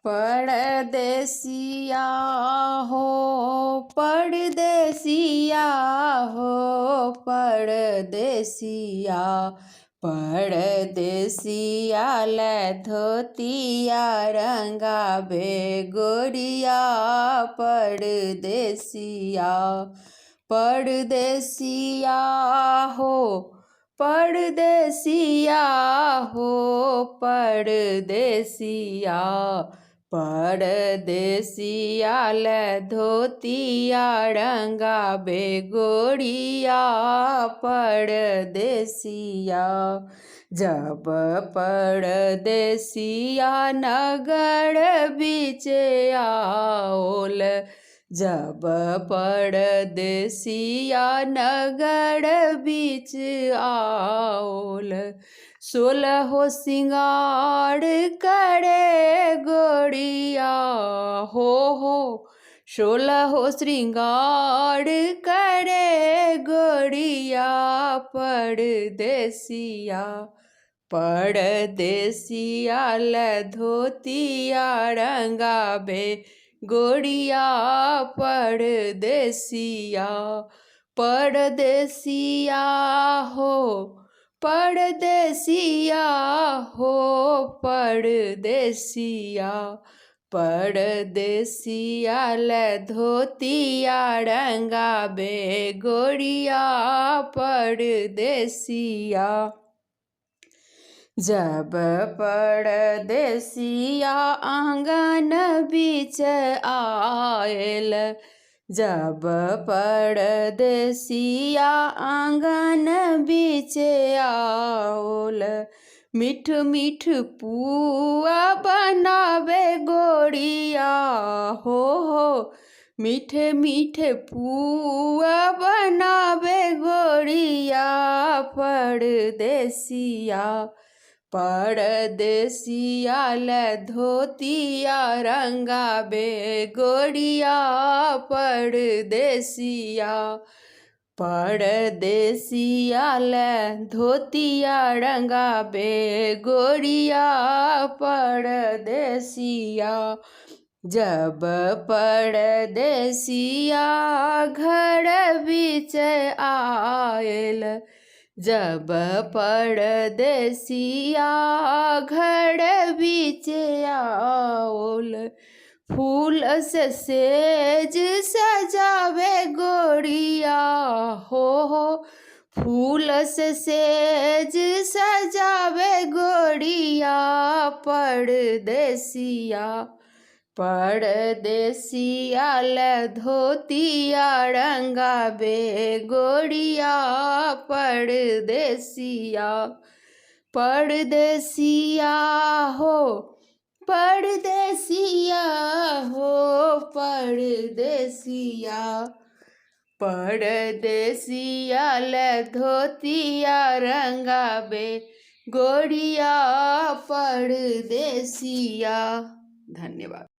परदेसिया हो परदेसिया हो परदेसिया परदेसिया ले धोतिया रंगावे गोरिया परदेसिया परदेसिया हो परदेसिया हो परदेसिया परदेसिया ले धोतिया रंगावे गोरिया परदेसिया जब परदेसिया नगर बीच आओल जब परदेसिया नगर बीच आओल सोलहो सिंगार करे गोरिया हो सोलहो श्रृंगार करे गोरिया परदेसिया परदेसिया ले धोतिया रंगावे गोरिया परदेसिया परदेसिया हो परदेसिया हो परदेसिया परदेसिया ले धोतिया रंगावे गोरिया परदेसिया जब परदेसिया आंगन बीच आयल जब परदेसिया आंगन बीच आओल मीठ मीठ पुआ बनावे गोरिया हो मीठे मीठे पुआ बनावे गोरिया परदेसिया परदेसिया ले धोतिया रंगावे गोरिया परदेसिया परदेसिया ले धोतिया रंगावे गोरिया परदेसिया जब परदेसिया घर बीच आयल जब परदेसिया घर बीच आओल फूल से सेज सजावे गोरिया हो फूल से सेज सजावे गोरिया परदेसिया परदेसिया ले धोतिया रंगावे गोरिया परदेसिया परदेसिया हो परदेसिया हो परदेसिया परदेसिया ले धोतिया रंगावे गोरिया परदेसिया। धन्यवाद।